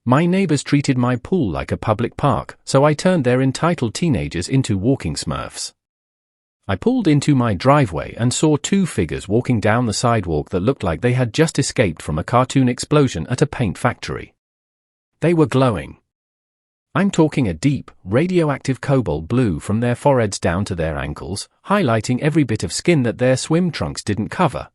My neighbors treated my pool like a public park, so I turned their entitled teenagers into walking Smurfs. I pulled into my driveway and saw two figures walking down the sidewalk that looked like they had just escaped from a cartoon explosion at a paint factory. They were glowing. I'm talking a deep, radioactive cobalt blue from their foreheads down to their ankles, highlighting every bit of skin that their swim trunks didn't cover.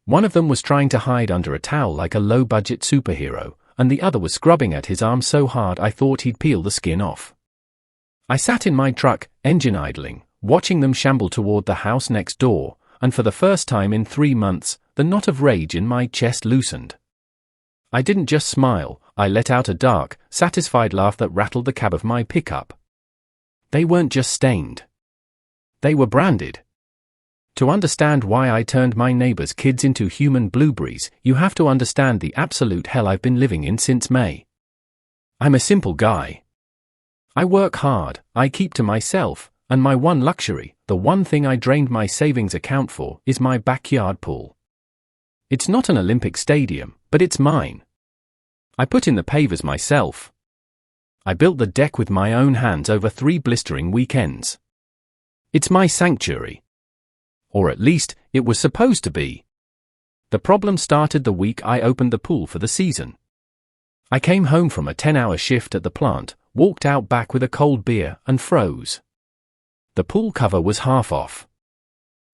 One of them was trying to hide under a towel like a low-budget superhero, and the other was scrubbing at his arm so hard I thought he'd peel the skin off. I sat in my truck, engine idling, watching them shamble toward the house next door, and for the first time in 3 months, the knot of rage in my chest loosened. I didn't just smile, I let out a dark, satisfied laugh that rattled the cab of my pickup. They weren't just stained. They were branded. To understand why I turned my neighbors' kids into human blueberries, you have to understand the absolute hell I've been living in since May. I'm a simple guy. I work hard, I keep to myself, and my one luxury, the one thing I drained my savings account for, is my backyard pool. It's not an Olympic stadium, but it's mine. I put in the pavers myself. I built the deck with my own hands over 3 blistering weekends. It's my sanctuary. Or at least, it was supposed to be. The problem started the week I opened the pool for the season. I came home from a 10-hour shift at the plant, walked out back with a cold beer, and froze. The pool cover was half off.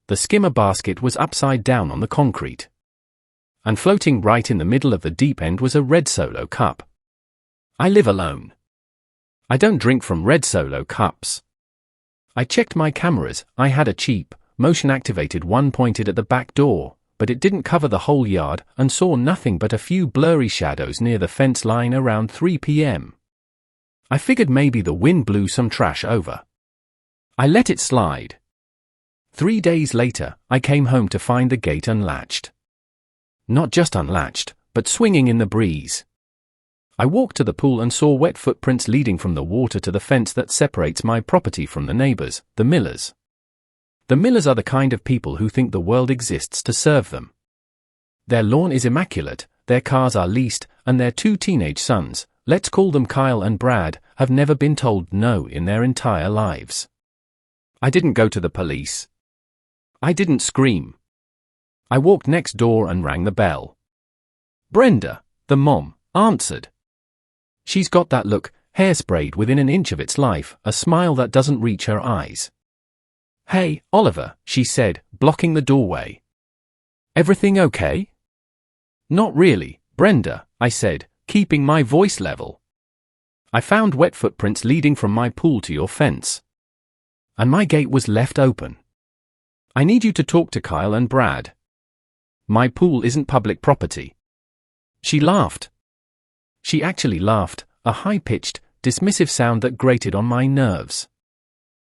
The skimmer basket was upside down on the concrete. And floating right in the middle of the deep end was a red Solo cup. I live alone. I don't drink from red Solo cups. I checked my cameras. I had a cheap, motion-activated one pointed at the back door, but it didn't cover the whole yard and saw nothing but a few blurry shadows near the fence line around 3 p.m. I figured maybe the wind blew some trash over. I let it slide. 3 days later, I came home to find the gate unlatched. Not just unlatched, but swinging in the breeze. I walked to the pool and saw wet footprints leading from the water to the fence that separates my property from the neighbors, the Millers. The Millers are the kind of people who think the world exists to serve them. Their lawn is immaculate, their cars are leased, and their 2 teenage sons, let's call them Kyle and Brad, have never been told no in their entire lives. I didn't go to the police. I didn't scream. I walked next door and rang the bell. Brenda, the mom, answered. She's got that look, hairsprayed within an inch of its life, a smile that doesn't reach her eyes. Hey, Oliver, she said, blocking the doorway. Everything okay? Not really, Brenda, I said, keeping my voice level. I found wet footprints leading from my pool to your fence. And my gate was left open. I need you to talk to Kyle and Brad. My pool isn't public property. She laughed. She actually laughed, a high-pitched, dismissive sound that grated on my nerves.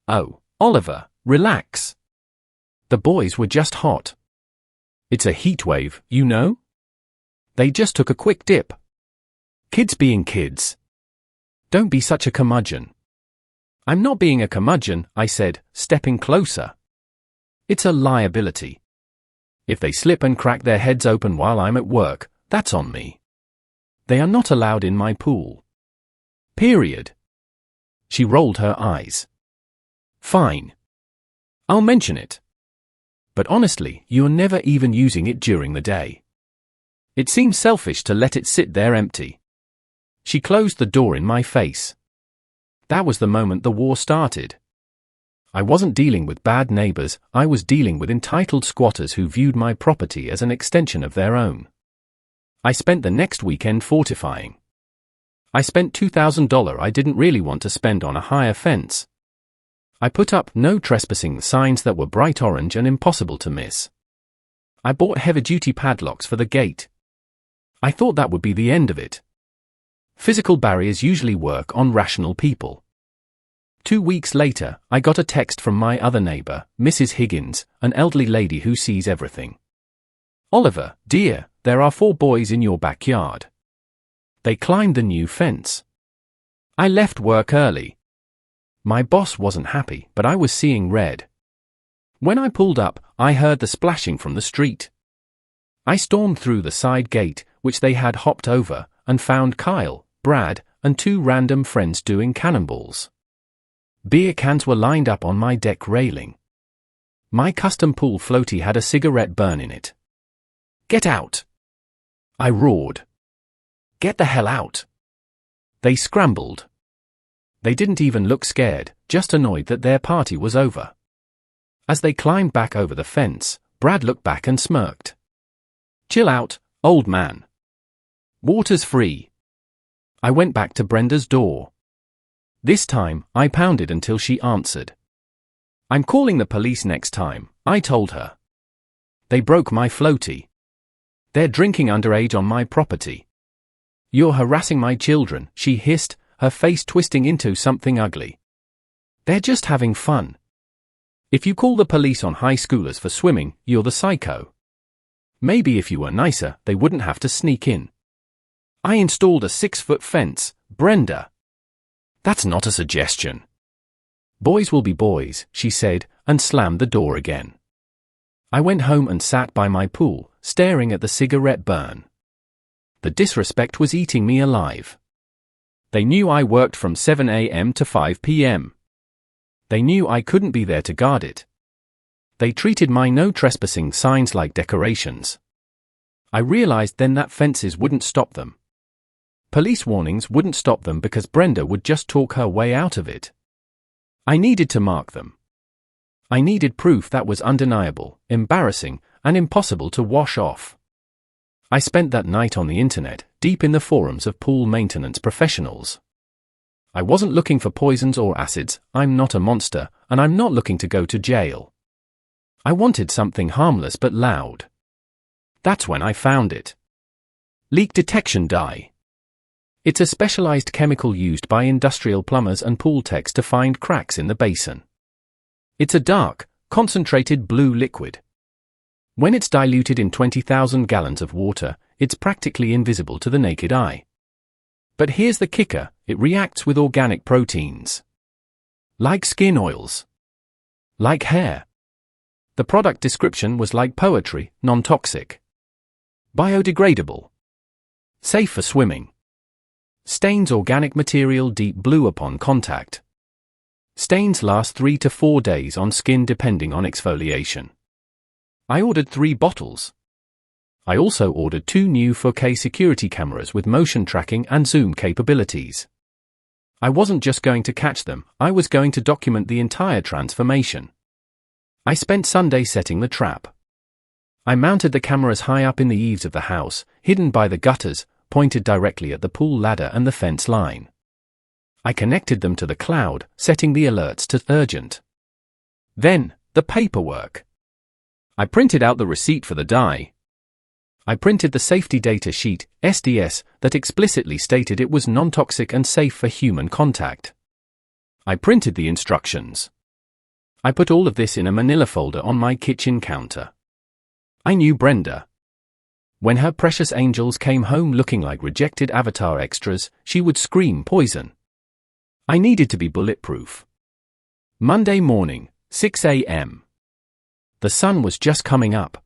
Oh, Oliver, relax. The boys were just hot. It's a heat wave, you know? They just took a quick dip. Kids being kids. Don't be such a curmudgeon. I'm not being a curmudgeon, I said, stepping closer. It's a liability. If they slip and crack their heads open while I'm at work, that's on me. They are not allowed in my pool. Period. She rolled her eyes. Fine. I'll mention it. But honestly, you're never even using it during the day. It seems selfish to let it sit there empty. She closed the door in my face. That was the moment the war started. I wasn't dealing with bad neighbors, I was dealing with entitled squatters who viewed my property as an extension of their own. I spent the next weekend fortifying. I spent $2,000 I didn't really want to spend on a higher fence. I put up no trespassing signs that were bright orange and impossible to miss. I bought heavy-duty padlocks for the gate. I thought that would be the end of it. Physical barriers usually work on rational people. 2 weeks later, I got a text from my other neighbor, Mrs. Higgins, an elderly lady who sees everything. Oliver, dear, there are 4 boys in your backyard. They climbed the new fence. I left work early. My boss wasn't happy, but I was seeing red. When I pulled up, I heard the splashing from the street. I stormed through the side gate, which they had hopped over, and found Kyle, Brad, and 2 random friends doing cannonballs. Beer cans were lined up on my deck railing. My custom pool floaty had a cigarette burn in it. "Get out!" I roared. "Get the hell out!" They scrambled. They didn't even look scared, just annoyed that their party was over. As they climbed back over the fence, Brad looked back and smirked. "Chill out, old man. Water's free." I went back to Brenda's door. This time, I pounded until she answered. "I'm calling the police next time," I told her. "They broke my floaty. They're drinking underage on my property. You're harassing my children," she hissed, her face twisting into something ugly. "They're just having fun. If you call the police on high schoolers for swimming, you're the psycho. Maybe if you were nicer, they wouldn't have to sneak in. I installed a 6-foot fence, Brenda." "That's not a suggestion." "Boys will be boys," she said, and slammed the door again. I went home and sat by my pool, staring at the cigarette burn. The disrespect was eating me alive. They knew I worked from 7 a.m. to 5 p.m. They knew I couldn't be there to guard it. They treated my no trespassing signs like decorations. I realized then that fences wouldn't stop them. Police warnings wouldn't stop them because Brenda would just talk her way out of it. I needed to mark them. I needed proof that was undeniable, embarrassing, and impossible to wash off. I spent that night on the internet, deep in the forums of pool maintenance professionals. I wasn't looking for poisons or acids, I'm not a monster, and I'm not looking to go to jail. I wanted something harmless but loud. That's when I found it. Leak detection dye. It's a specialized chemical used by industrial plumbers and pool techs to find cracks in the basin. It's a dark, concentrated blue liquid. When it's diluted in 20,000 gallons of water, it's practically invisible to the naked eye. But here's the kicker, it reacts with organic proteins. Like skin oils. Like hair. The product description was like poetry, non-toxic. Biodegradable. Safe for swimming. Stains organic material deep blue upon contact. Stains last 3 to 4 days on skin depending on exfoliation. I ordered 3 bottles. I also ordered 2 new 4K security cameras with motion tracking and zoom capabilities. I wasn't just going to catch them, I was going to document the entire transformation. I spent Sunday setting the trap. I mounted the cameras high up in the eaves of the house, hidden by the gutters, pointed directly at the pool ladder and the fence line. I connected them to the cloud, setting the alerts to urgent. Then, the paperwork. I printed out the receipt for the dye. I printed the safety data sheet, SDS, that explicitly stated it was non-toxic and safe for human contact. I printed the instructions. I put all of this in a manila folder on my kitchen counter. I knew Brenda. When her precious angels came home looking like rejected Avatar extras, she would scream poison. I needed to be bulletproof. Monday morning, 6 a.m. The sun was just coming up.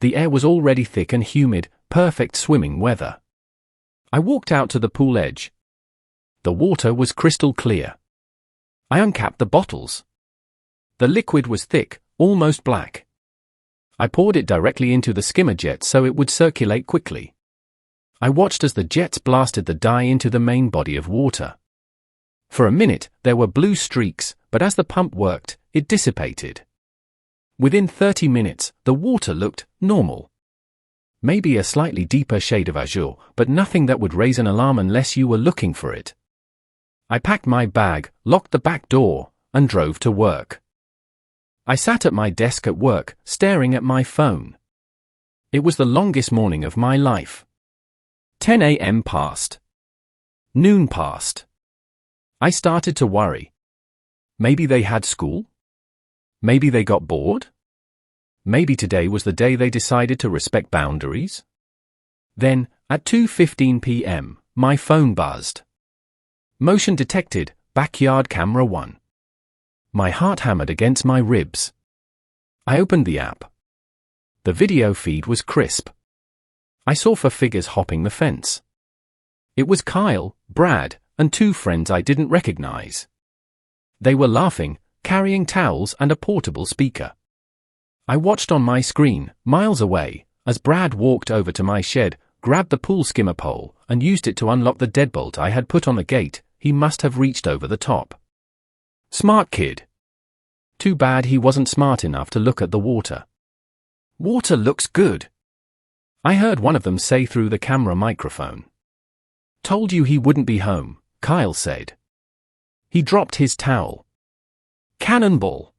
The air was already thick and humid, perfect swimming weather. I walked out to the pool edge. The water was crystal clear. I uncapped the bottles. The liquid was thick, almost black. I poured it directly into the skimmer jet so it would circulate quickly. I watched as the jets blasted the dye into the main body of water. For a minute, there were blue streaks, but as the pump worked, it dissipated. Within 30 minutes, the water looked normal. Maybe a slightly deeper shade of azure, but nothing that would raise an alarm unless you were looking for it. I packed my bag, locked the back door, and drove to work. I sat at my desk at work, staring at my phone. It was the longest morning of my life. 10 a.m. passed. Noon passed. I started to worry. Maybe they had school? Maybe they got bored? Maybe today was the day they decided to respect boundaries? Then, at 2:15 p.m., my phone buzzed. Motion detected, backyard camera 1. My heart hammered against my ribs. I opened the app. The video feed was crisp. I saw 4 figures hopping the fence. It was Kyle, Brad, and two friends I didn't recognize. They were laughing, carrying towels and a portable speaker. I watched on my screen, miles away, as Brad walked over to my shed, grabbed the pool skimmer pole, and used it to unlock the deadbolt I had put on the gate. He must have reached over the top. Smart kid. Too bad he wasn't smart enough to look at the water. Water looks good, I heard one of them say through the camera microphone. Told you he wouldn't be home, Kyle said. He dropped his towel. Cannonball.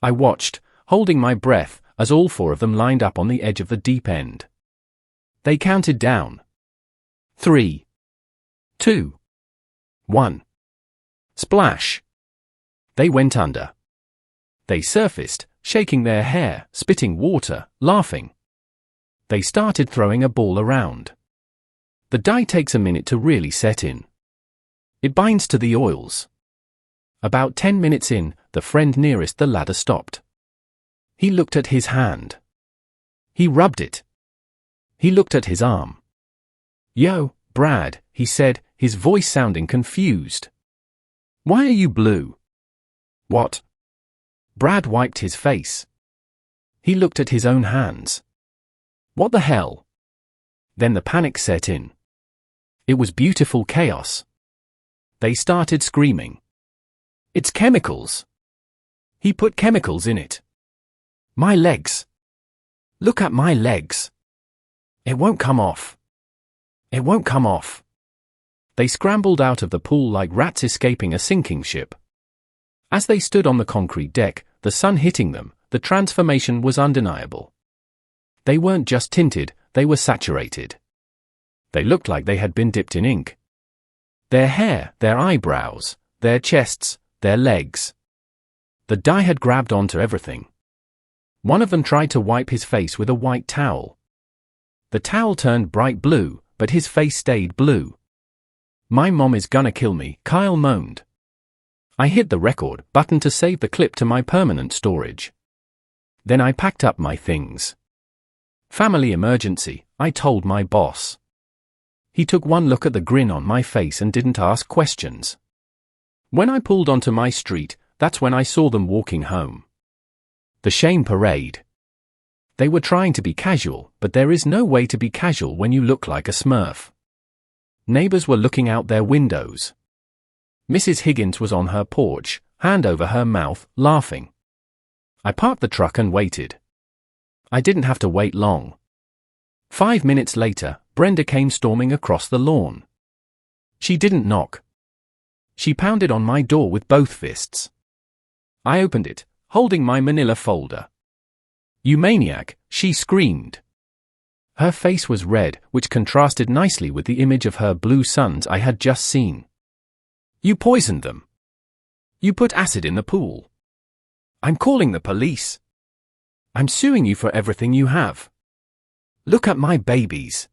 I watched, holding my breath, as all four of them lined up on the edge of the deep end. They counted down. 3, 2, 1. Splash. They went under. They surfaced, shaking their hair, spitting water, laughing. They started throwing a ball around. The dye takes a minute to really set in. It binds to the oils. About 10 minutes in, the friend nearest the ladder stopped. He looked at his hand. He rubbed it. He looked at his arm. Yo, Brad, he said, his voice sounding confused. Why are you blue? What? Brad wiped his face. He looked at his own hands. What the hell? Then the panic set in. It was beautiful chaos. They started screaming. It's chemicals. He put chemicals in it. My legs. Look at my legs. It won't come off. It won't come off. They scrambled out of the pool like rats escaping a sinking ship. As they stood on the concrete deck, the sun hitting them, the transformation was undeniable. They weren't just tinted, they were saturated. They looked like they had been dipped in ink. Their hair, their eyebrows, their chests, their legs. The dye had grabbed onto everything. One of them tried to wipe his face with a white towel. The towel turned bright blue, but his face stayed blue. My mom is gonna kill me, Kyle moaned. I hit the record button to save the clip to my permanent storage. Then I packed up my things. Family emergency, I told my boss. He took one look at the grin on my face and didn't ask questions. When I pulled onto my street, that's when I saw them walking home. The shame parade. They were trying to be casual, but there is no way to be casual when you look like a Smurf. Neighbors were looking out their windows. Mrs. Higgins was on her porch, hand over her mouth, laughing. I parked the truck and waited. I didn't have to wait long. 5 minutes later, Brenda came storming across the lawn. She didn't knock. She pounded on my door with both fists. I opened it, holding my manila folder. You maniac, she screamed. Her face was red, which contrasted nicely with the image of her blue sons I had just seen. You poisoned them. You put acid in the pool. I'm calling the police. I'm suing you for everything you have. Look at my babies.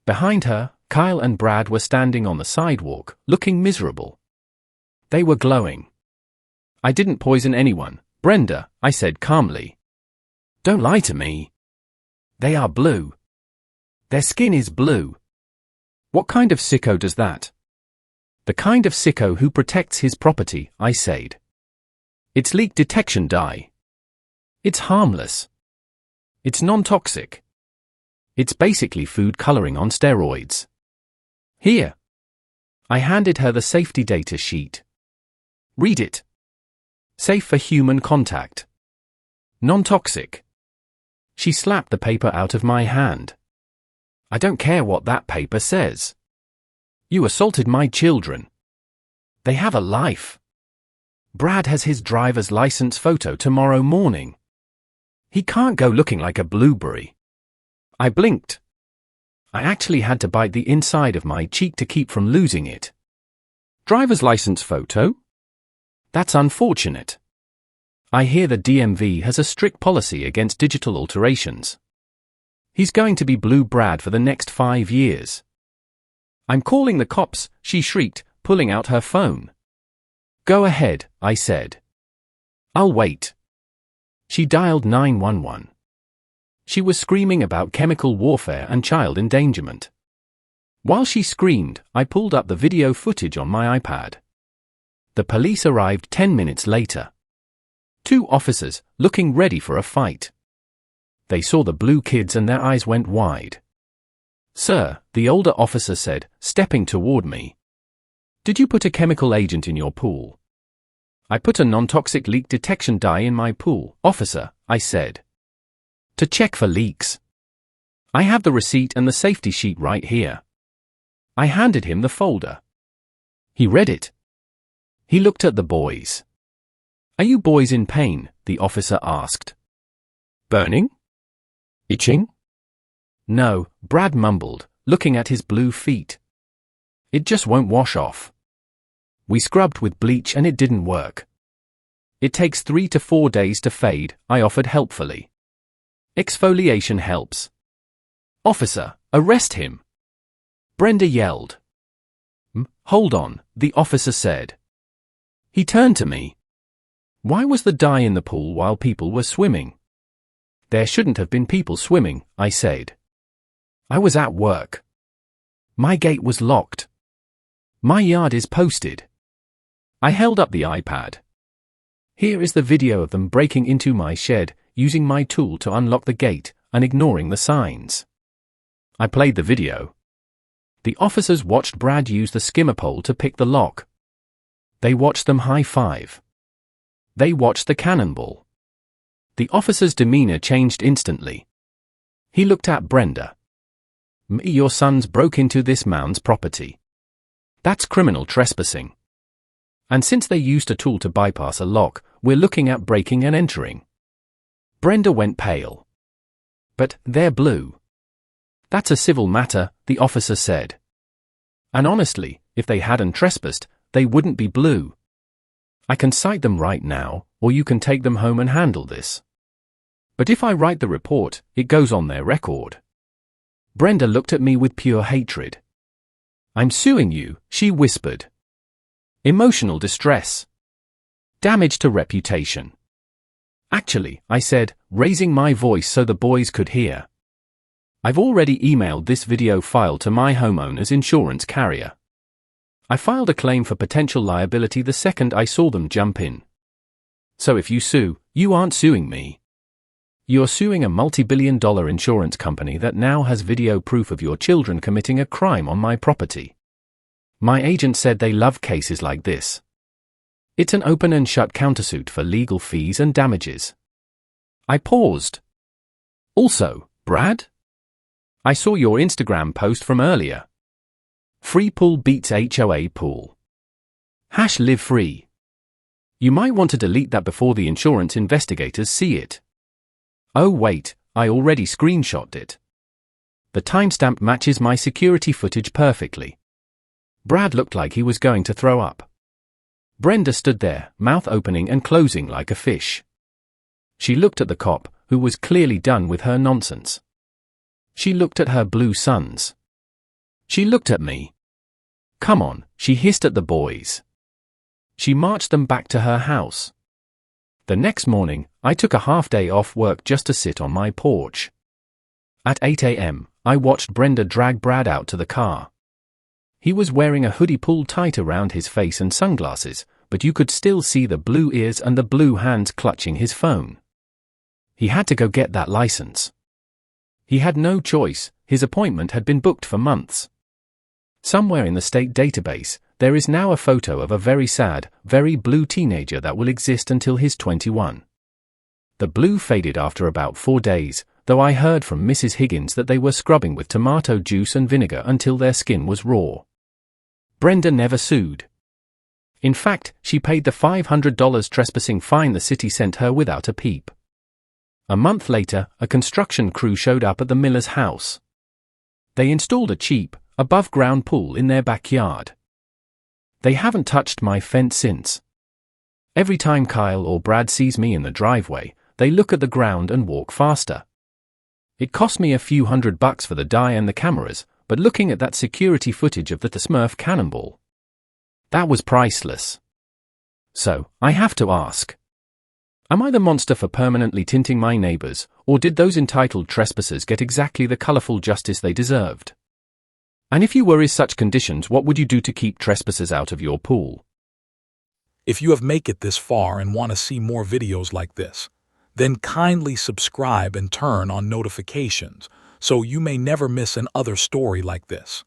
Behind her, Kyle and Brad were standing on the sidewalk, looking miserable. They were glowing. I didn't poison anyone, Brenda, I said calmly. Don't lie to me. They are blue. Their skin is blue. What kind of sicko does that? The kind of sicko who protects his property, I said. It's leak detection dye. It's harmless. It's non-toxic. It's basically food coloring on steroids. Here. I handed her the safety data sheet. Read it. Safe for human contact. Non-toxic. She slapped the paper out of my hand. I don't care what that paper says. You assaulted my children. They have a life. Brad has his driver's license photo tomorrow morning. He can't go looking like a blueberry. I blinked. I actually had to bite the inside of my cheek to keep from losing it. Driver's license photo? That's unfortunate. I hear the DMV has a strict policy against digital alterations. He's going to be Blue Brad for the next 5 years. I'm calling the cops, she shrieked, pulling out her phone. Go ahead, I said. I'll wait. She dialed 911. She was screaming about chemical warfare and child endangerment. While she screamed, I pulled up the video footage on my iPad. The police arrived 10 minutes later. 2 officers, looking ready for a fight. They saw the blue kids and their eyes went wide. "Sir," the older officer said, stepping toward me. "Did you put a chemical agent in your pool?" "I put a non-toxic leak detection dye in my pool, officer," I said. "To check for leaks. I have the receipt and the safety sheet right here." I handed him the folder. He read it. He looked at the boys. "Are you boys in pain?" the officer asked. "Burning? Itching?" "No," Brad mumbled, looking at his blue feet. "It just won't wash off. We scrubbed with bleach and it didn't work. It takes 3 to 4 days to fade," I offered helpfully. "Exfoliation helps." "Officer, arrest him!" Brenda yelled. "Hold on," the officer said. He turned to me. "Why was the dye in the pool while people were swimming?" "There shouldn't have been people swimming," I said. "I was at work. My gate was locked. My yard is posted." I held up the iPad. "Here is the video of them breaking into my shed, using my tool to unlock the gate, and ignoring the signs." I played the video. The officers watched Brad use the skimmer pole to pick the lock. They watched them high-five. They watched the cannonball. The officer's demeanor changed instantly. He looked at Brenda. "Your sons broke into this man's property. That's criminal trespassing. And since they used a tool to bypass a lock, we're looking at breaking and entering." Brenda went pale. "But they're blue." "That's a civil matter," the officer said. "And honestly, if they hadn't trespassed, they wouldn't be blue. I can cite them right now, or you can take them home and handle this. But if I write the report, it goes on their record." Brenda looked at me with pure hatred. "I'm suing you," she whispered. "Emotional distress. Damage to reputation." "Actually," I said, raising my voice so the boys could hear, "I've already emailed this video file to my homeowner's insurance carrier. I filed a claim for potential liability the second I saw them jump in. So if you sue, you aren't suing me. You're suing a multi-billion-dollar insurance company that now has video proof of your children committing a crime on my property. My agent said they love cases like this. It's an open and shut countersuit for legal fees and damages." I paused. "Also, Brad? I saw your Instagram post from earlier. Free pool beats HOA pool. #live free. You might want to delete that before the insurance investigators see it." "Oh wait, I already screenshotted it. The timestamp matches my security footage perfectly." Brad looked like he was going to throw up. Brenda stood there, mouth opening and closing like a fish. She looked at the cop, who was clearly done with her nonsense. She looked at her blue sons. She looked at me. "Come on," she hissed at the boys. She marched them back to her house. The next morning, I took a half-day off work just to sit on my porch. At 8 a.m., I watched Brenda drag Brad out to the car. He was wearing a hoodie pulled tight around his face and sunglasses, but you could still see the blue ears and the blue hands clutching his phone. He had to go get that license. He had no choice, his appointment had been booked for months. Somewhere in the state database, there is now a photo of a very sad, very blue teenager that will exist until he's 21. The blue faded after about 4 days, though I heard from Mrs. Higgins that they were scrubbing with tomato juice and vinegar until their skin was raw. Brenda never sued. In fact, she paid the $500 trespassing fine the city sent her without a peep. A month later, a construction crew showed up at the miller's house. They installed a cheap, above-ground pool in their backyard. They haven't touched my fence since. Every time Kyle or Brad sees me in the driveway, they look at the ground and walk faster. It cost me a few $100 for the dye and the cameras, but looking at that security footage of the Smurf cannonball, that was priceless. So, I have to ask, am I the monster for permanently tinting my neighbors, or did those entitled trespassers get exactly the colorful justice they deserved? And if you were in such conditions, what would you do to keep trespassers out of your pool? If you have made it this far and want to see more videos like this, then kindly subscribe and turn on notifications so you may never miss another story like this.